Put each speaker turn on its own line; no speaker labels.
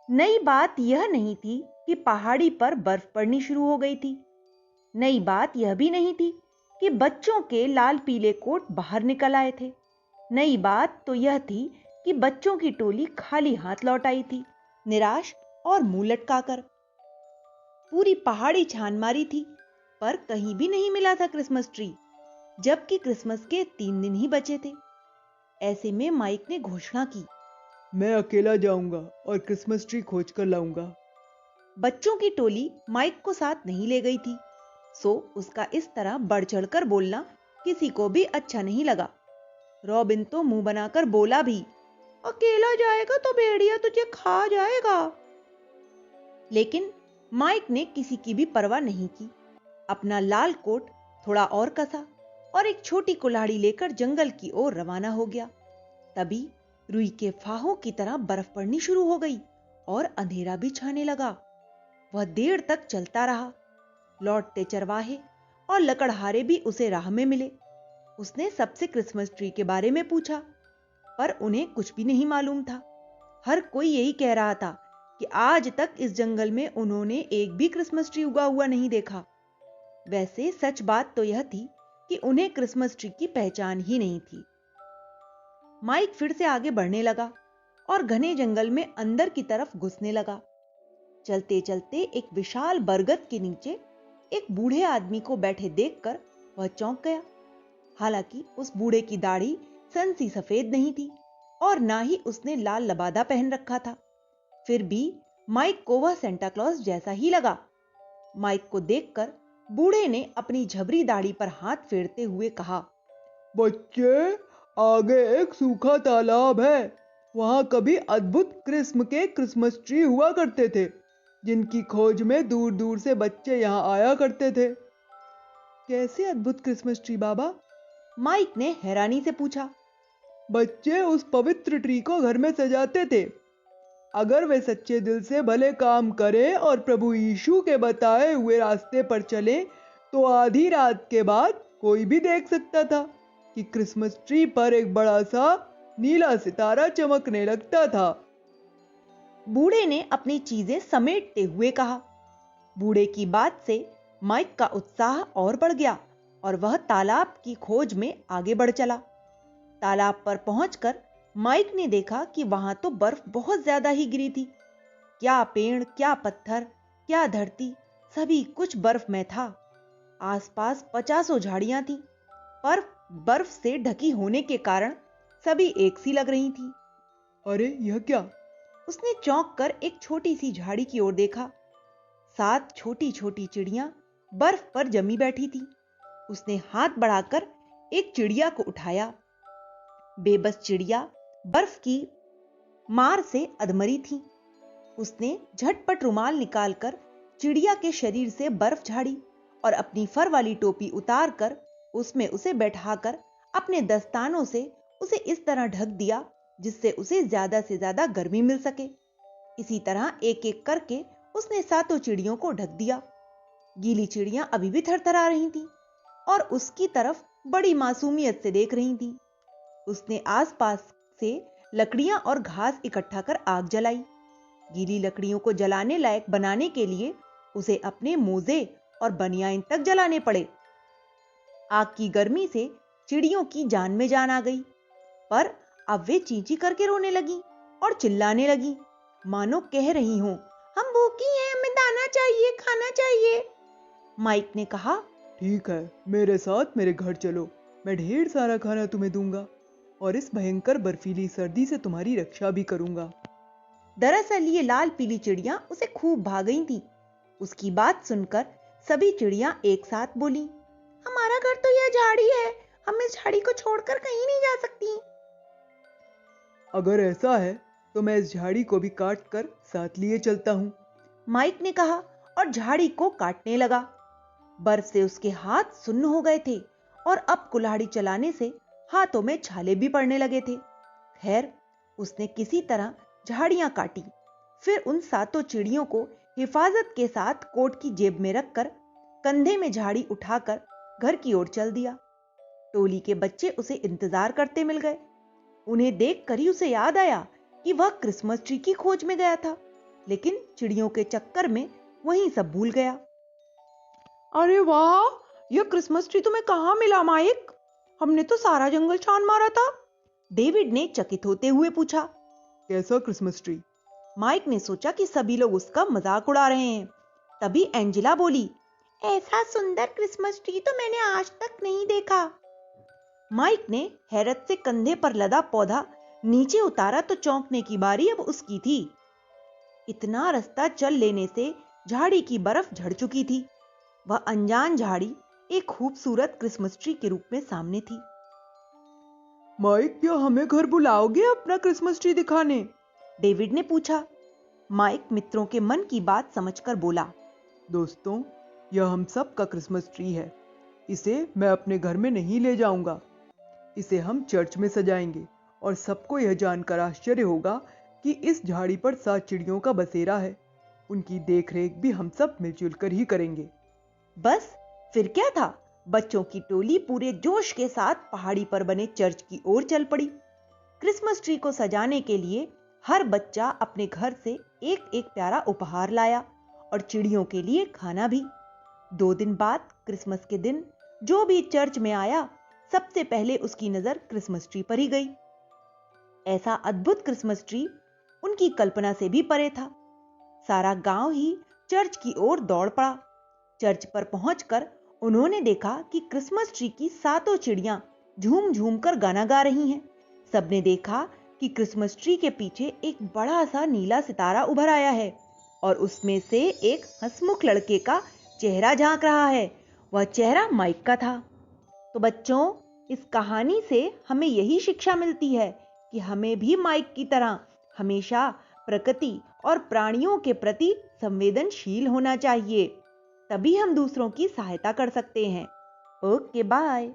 नई बात यह नहीं थी कि पहाड़ी पर बर्फ पड़नी शुरू हो गई थी। नई बात यह भी नहीं थी कि बच्चों के लाल पीले कोट बाहर निकल आए थे। नई बात तो यह थी कि बच्चों की टोली खाली हाथ लौट आई थी, निराश और मुंह लटकाकर। पूरी पहाड़ी छान मारी थी, पर कहीं भी नहीं मिला था क्रिसमस ट्री, जबकि क्रिसमस के 3 दिन ही बचे थे। ऐसे में माइक ने घोषणा की,
मैं अकेला जाऊंगा और क्रिसमस ट्री खोज कर लाऊंगा।
बच्चों की टोली माइक को साथ नहीं ले गई थी, सो उसका इस तरह बढ़ चढ़कर बोलना किसी को भी अच्छा नहीं लगा। रॉबिन तो मुंह बनाकर बोला भी, अकेला जाएगा तो भेड़िया तुझे खा जाएगा। लेकिन माइक ने किसी की भी परवाह नहीं की। अपना लाल कोट थोड़ा और कसा और एक छोटी कुल्हाड़ी लेकर जंगल की ओर रवाना हो गया। तभी रुई के फाहों की तरह बर्फ पड़नी शुरू हो गई और अंधेरा भी छाने लगा। वह देर तक चलता रहा। लौटते चरवाहे और लकड़हारे भी उसे राह में मिले। उसने सबसे क्रिसमस ट्री के बारे में पूछा, पर उन्हें कुछ भी नहीं मालूम था। हर कोई यही कह रहा था कि आज तक इस जंगल में उन्होंने एक भी क्रिसमस ट्री उगा हुआ नहीं देखा। वैसे सच बात तो यह थी कि उन्हें क्रिसमस ट्री की पहचान ही नहीं थी। माइक फिर से आगे बढ़ने लगा और घने जंगल में अंदर की तरफ घुसने लगा। चलते चलते एक विशाल बरगद के नीचे एक बूढ़े आदमी को बैठे देखकर वह चौंक गया। हालांकि उस बूढ़े की दाढ़ी सन सी सफेद नहीं थी और ना ही उसने लाल लबादा पहन रखा था। फिर भी माइक को वह सेंटा क्लॉज जैसा ही लगा। माइक को देखकर बूढ़े ने अपनी झबरी दाढ़ी पर हाथ फेरते हुए कहा,
बच्चे, आगे एक सूखा तालाब है। वहां कभी अद्भुत किस्म के क्रिसमस ट्री हुआ करते थे, जिनकी खोज में दूर दूर से बच्चे यहाँ आया करते थे। कैसे अद्भुत क्रिसमस ट्री बाबा?
माइक ने हैरानी से पूछा।
बच्चे उस पवित्र ट्री को घर में सजाते थे। अगर वे सच्चे दिल से भले काम करें और प्रभु यीशु के बताए हुए रास्ते पर चलें, तो आधी रात के बाद कोई भी देख सकता था कि क्रिसमस ट्री पर एक बड़ा सा नीला सितारा चमकने लगता था।
बूढ़े ने अपनी चीजें समेटते हुए कहा। बूढ़े की बात से माइक का उत्साह और बढ़ गया और वह तालाब की खोज में आगे बढ़ चला। तालाब पर पहुंचकर माइक ने देखा कि वहां तो बर्फ बहुत ज्यादा ही गिरी थी। क्या पेड़, क्या पत्थर, क्या धरती, सभी कुछ बर्फ में था। आसपास 50 झाड़ियां थीं, पर बर्फ से ढकी होने के कारण सभी एक सी लग रही थीं।
अरे यह क्या?
उसने चौंक कर एक छोटी सी झाड़ी की ओर देखा। 7 छोटी छोटी चिड़ियां बर्फ पर जमी बैठी थी। उसने हाथ बढ़ाकर एक चिड़िया को उठाया। बेबस चिड़िया बर्फ की मार से अधमरी थी। उसने झटपट रुमाल निकालकर चिड़िया के शरीर से बर्फ झाड़ी और अपनी फर वाली टोपी उतारकर उसमें उसे बैठाकर अपने दस्तानों से उसे इस तरह ढक दिया जिससे उसे ज्यादा से ज्यादा गर्मी मिल सके। इसी तरह एक एक करके उसने 7 चिड़ियों को ढक दिया। गीली चिड़ियां अभी भी थरथरा रही थीं और उसकी तरफ बड़ी मासूमियत से देख रही थीं। उसने आसपास से लकड़ियां और घास इकट्ठा कर आग जलाई। गीली लकड़ियों को जलाने लायक बनाने के लिए उसे अपने मोजे और बनियान तक जलाने पड़े। आग की गर्मी से चिड़ियों की जान में जान आ गई, पर अब वे चींची करके रोने लगी और चिल्लाने लगी, मानो कह रही हों, हम भूखी हैं, हमें दाना चाहिए, खाना चाहिए। माइक ने कहा,
ठीक है, मेरे साथ मेरे घर चलो। मैं ढेर सारा खाना तुम्हें दूंगा और इस भयंकर बर्फीली सर्दी से तुम्हारी रक्षा भी करूंगा।
दरअसल ये लाल पीली चिड़ियां उसे खूब भा गई थीं। उसकी बात सुनकर सभी चिड़ियां एक साथ बोली, हमारा घर तो यह झाड़ी है, हम इस झाड़ी को छोड़कर कहीं नहीं जा सकती।
अगर ऐसा है तो मैं इस झाड़ी को भी काट कर साथ लिए चलता हूँ।
माइक ने कहा और झाड़ी को काटने लगा। बर्फ से उसके हाथ सुन्न हो गए थे और अब कुल्हाड़ी चलाने से हाथों में छाले भी पड़ने लगे थे। खैर, उसने किसी तरह झाड़ियां काटी, फिर उन 7 चिड़ियों को हिफाजत के साथ कोट की जेब में रखकर कंधे में झाड़ी उठाकर घर की ओर चल दिया। टोली के बच्चे उसे इंतजार करते मिल गए। उन्हें देखकर ही उसे याद आया कि वह क्रिसमस ट्री की खोज में गया था। लेकिन चिड़ियों के चक्कर में वहीं सब भूल गया।
अरे वाह, यह क्रिसमस ट्री तुम्हें कहाँ मिला माइक? हमने तो सारा जंगल छान मारा था।
डेविड ने चकित होते हुए पूछा।
कैसा क्रिसमस ट्री?
माइक ने सोचा कि सभी लोग उसका मजाक उड़ा रहे हैं। तभी एंजेला बोली, ऐसा सुंदर क्रिसमस ट्री तो मैंने आज तक नहीं देखा। माइक ने हैरत से कंधे पर लदा पौधा नीचे उतारा तो चौंकने की बारी अब उसकी थी। इतना रास्ता चल लेने से झाड़ी की बर्फ झड़ चुकी थी। वह अनजान झाड़ी एक खूबसूरत क्रिसमस ट्री के रूप में सामने थी।
माइक, क्या हमें घर बुलाओगे अपना क्रिसमस ट्री दिखाने?
डेविड ने पूछा। माइक मित्रों के मन की बात समझकर बोला,
दोस्तों, यह हम सब का क्रिसमस ट्री है। इसे मैं अपने घर में नहीं ले जाऊंगा। इसे हम चर्च में सजाएंगे और सबको यह जानकर आश्चर्य होगा कि इस झाड़ी पर 7 चिड़ियों का बसेरा है। उनकी देखरेख भी हम सब मिलजुल कर ही करेंगे।
बस फिर क्या था, बच्चों की टोली पूरे जोश के साथ पहाड़ी पर बने चर्च की ओर चल पड़ी। क्रिसमस ट्री को सजाने के लिए हर बच्चा अपने घर से एक एक प्यारा उपहार लाया और चिड़ियों के लिए खाना भी। 2 दिन बाद क्रिसमस के दिन जो भी चर्च में आया, सबसे पहले उसकी नजर क्रिसमस ट्री पर ही गई। ऐसा अद्भुत क्रिसमस ट्री उनकी कल्पना से भी परे था। सारा गांव ही चर्च की ओर दौड़ पड़ा। चर्च पर पहुंचकर उन्होंने देखा कि क्रिसमस ट्री की 7 चिड़ियां झूम झूम कर गाना गा रही हैं। सबने देखा कि क्रिसमस ट्री के पीछे एक बड़ा सा नीला सितारा उभर आया है और उसमें से एक हंसमुख लड़के का चेहरा झांक रहा है। वह चेहरा माइक का था। तो बच्चों, इस कहानी से हमें यही शिक्षा मिलती है कि हमें भी माइक की तरह हमेशा प्रकृति और प्राणियों के प्रति संवेदनशील होना चाहिए। तभी हम दूसरों की सहायता कर सकते हैं। Okay, bye.